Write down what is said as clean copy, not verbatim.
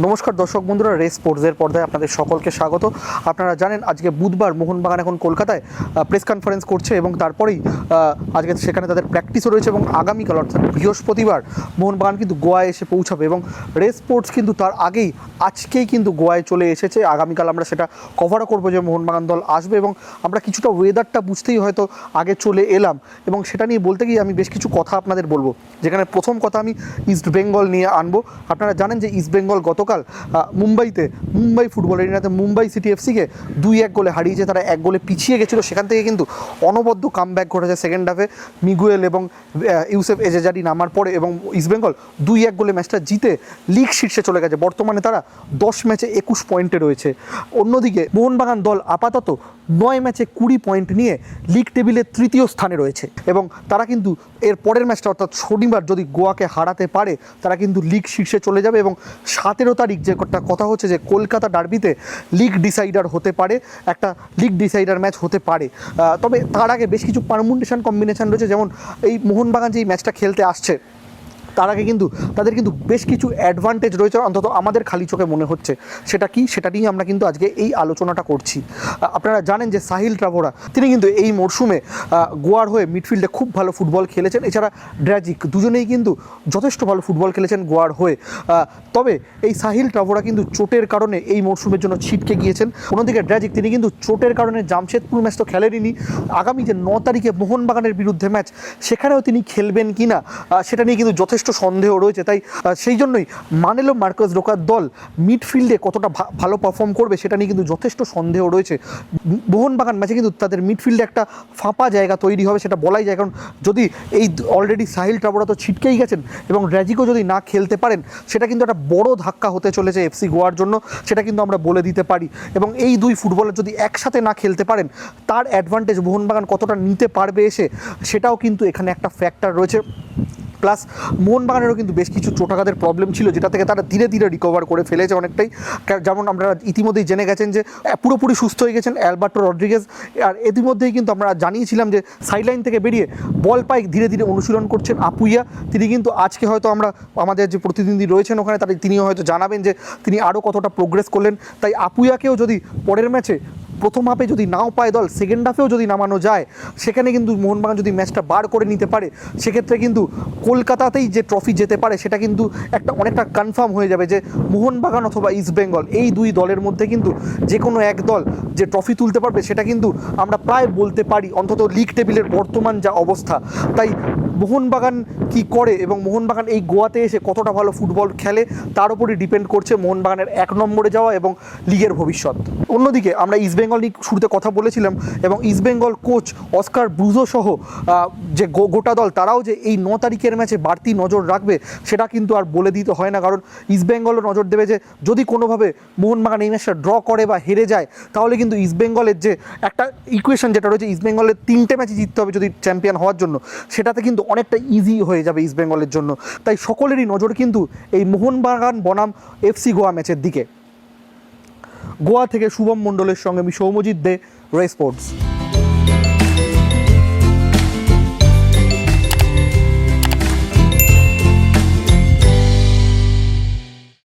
নমস্কার দর্শক বন্ধুরা, রেস স্পোর্টসের পর্দায় আপনাদের সকলকে স্বাগত। আপনারা জানেন আজকে বুধবার মোহনবাগান এখন কলকাতায় প্রেস কনফারেন্স করছে এবং তারপরেই আজকে সেখানে তাদের প্র্যাকটিসও রয়েছে এবং আগামীকাল অর্থাৎ বৃহস্পতিবার মোহনবাগান কিন্তু গোয়ায় এসে পৌঁছাবে এবং রেস স্পোর্টস কিন্তু তার আগেই আজকেই কিন্তু গোয়ায় চলে এসেছে। আগামীকাল আমরা সেটা কভারও করবো যে মোহনবাগান দল আসবে এবং আমরা কিছুটা ওয়েদারটা বুঝতেই হয়তো আগে চলে এলাম এবং সেটা নিয়ে বলতে গিয়ে আমি বেশ কিছু কথা আপনাদের বলবো। যেখানে প্রথম কথা আমি ইস্ট বেঙ্গল নিয়ে আনবো। আপনারা জানেন যে ইস্ট বেঙ্গল গতকাল মুম্বাই ফুটবল এরিনাতে মুম্বাই সিটি এফসিকে 2-1 গোলে হারিয়েছে। তারা 1 গোলে পিছিয়ে গেছিলো, সেখান থেকে কিন্তু অনবদ্য কামব্যাক ঘটেছে সেকেন্ড হাফে মিগুয়েল এবং ইউসেফ এজেজারি নামার পরে এবং ইস্টবেঙ্গল 2-1 গোলে ম্যাচটা জিতে লিগ শীর্ষে চলে গেছে। বর্তমানে তারা 10 ম্যাচে 21 পয়েন্টে রয়েছে। অন্যদিকে মোহনবাগান দল আপাতত 9 ম্যাচে 20 পয়েন্ট নিয়ে লিগ টেবিলের তৃতীয় স্থানে রয়েছে এবং তারা কিন্তু এর পরের ম্যাচটা অর্থাৎ শনিবার যদি গোয়াকে হারাতে পারে তারা কিন্তু লিগ শীর্ষে চলে যাবে এবং 17 তারিখ যে কথা হচ্ছে যে কলকাতা ডার্বিতে লিগ ডিসাইডার হতে পারে, একটা লিগ ডিসাইডার ম্যাচ হতে পারে। তবে তার আগে বেশ কিছু পারমুটেশন কম্বিনেশন রয়েছে, যেমন এই মোহনবাগান যে এই ম্যাচটা খেলতে আসছে তার আগে কিন্তু তাদের কিন্তু বেশ কিছু অ্যাডভান্টেজ রয়েছে, অন্তত আমাদের খালি চোখে মনে হচ্ছে। সেটা কি, সেটা নিয়ে আমরা কিন্তু আজকে এই আলোচনাটা করছি। আপনারা জানেন যে সাহিল ট্রাভোরা তিনি কিন্তু এই মরশুমে গোয়ার হয়ে মিডফিল্ডে খুব ভালো ফুটবল খেলেছেন। এছাড়া ড্র্যাজিক দুজনেই কিন্তু যথেষ্ট ভালো ফুটবল খেলেছেন গোয়ার হয়ে। তবে এই সাহিল ট্রাভোরা কিন্তু চোটের কারণে এই মরশুমের জন্য ছিটকে গিয়েছেন। অন্যদিকে ড্র্যাজিক তিনি কিন্তু চোটের কারণে জামশেদপুর ম্যাচ তো খেলেননি। আগামী যে 9 তারিখে মোহনবাগানের বিরুদ্ধে ম্যাচ সেখানেও তিনি খেলবেন কি না সেটা নিয়ে কিন্তু যথেষ্ট সন্দেহ রয়েছে। তাই সেই জন্যই মানেলো মার্কোস রোকার দল মিডফিল্ডে কতটা ভালো পারফর্ম করবে সেটা নিয়ে কিন্তু যথেষ্ট সন্দেহ রয়েছে। মোহনবাগান ম্যাচে কিন্তু তাদের মিডফিল্ডে একটা ফাঁপা জায়গা তৈরি হবে, সেটা বলাই যায়। কারণ যদি এই অলরেডি সাহিল ট্রাভোরা তো ছিটকেই গেছেন এবং ড্র্যাজিকও যদি না খেলতে পারেন সেটা কিন্তু একটা বড় ধাক্কা হতে চলেছে এফসি গোয়ার জন্য, সেটা কিন্তু আমরা বলে দিতে পারি। এবং এই দুই ফুটবলার যদি একসাথে না খেলতে পারেন তার অ্যাডভান্টেজ মোহনবাগান কতটা নিতে পারবে এসে, সেটাও কিন্তু এখানে একটা ফ্যাক্টর রয়েছে। প্লাস মোহনবাগানেরও কিন্তু বেশ কিছু চোটাঘাতের প্রবলেম ছিল, যেটা থেকে তারা ধীরে ধীরে রিকভার করে ফেলেছে অনেকটাই। যেমন আমরা ইতিমধ্যেই জেনে গেছেন যে পুরোপুরি সুস্থ হয়ে গেছেন অ্যালবার্টো রড্রিগেজ। আর ইতিমধ্যেই কিন্তু আমরা জানিয়েছিলাম যে সাইডলাইন থেকে বেরিয়ে বল পাই ধীরে ধীরে অনুশীলন করছেন আপুইয়া। তিনি কিন্তু আজকে হয়তো আমরা আমাদের যে প্রতিনিধি রয়েছেন ওখানে তিনিও হয়তো জানাবেন যে তিনি আরও কতটা প্রোগ্রেস করলেন। তাই আপুইয়াকেও যদি পরের ম্যাচে প্রথম হাফে যদি নাও পায় দল, সেকেন্ড হাফেও যদি নামানো যায়, সেখানে কিন্তু মোহনবাগান যদি ম্যাচটা বার করে নিতে পারে সেক্ষেত্রে কিন্তু কলকাতাতেই যে ট্রফি যেতে পারে সেটা কিন্তু অনেকটা কনফার্ম হয়ে যাবে যে মোহনবাগান অথবা ইস্টবেঙ্গল এই দুই দলের মধ্যে কিন্তু যে কোনো এক দল যে ট্রফি তুলতে পারবে সেটা কিন্তু আমরা প্রায় বলতে পারি, অন্তত লিগ টেবিলের বর্তমান যা অবস্থা। তাই মোহনবাগান কি করে এবং মোহনবাগান এই গোয়াতে এসে কতটা ভালো ফুটবল খেলে তার উপরই ডিপেন্ড করছে মোহনবাগানের 1 নম্বরে যাওয়া এবং লিগের ভবিষ্যৎ। অন্যদিকে আমরা ইস্টবেঙ্গল নিয়ে শুরুতে কথা বলেছিলাম এবং ইস্টবেঙ্গল কোচ অস্কার ব্রুজো সহ যে গোটা দল তারাও যে এই 9 তারিখের ম্যাচে বাড়তি নজর রাখবে সেটা কিন্তু আর বলে দিতে হয় না। কারণ ইস্টবেঙ্গলও নজর দেবে যে যদি কোনোভাবে মোহনবাগান এই ম্যাচটা ড্র করে বা হেরে যায় তাহলে কিন্তু ইস্টবেঙ্গলের যে একটা ইকুয়েশন যেটা রয়েছে ইস্টবেঙ্গলের 3টে ম্যাচই জিততে হবে যদি চ্যাম্পিয়ন হওয়ার জন্য, সেটাতে কিন্তু অনেকটা ইজি হয়ে যাবে ইস্টবেঙ্গলের জন্য। তাই সকলেরই নজর কিন্তু এই মোহনবাগান বনাম এফসি গোয়া ম্যাচের দিকে। গোয়া থেকে শুভম মণ্ডলের সঙ্গে আমি সৌম্যজিৎ দে, রেস স্পোর্টস।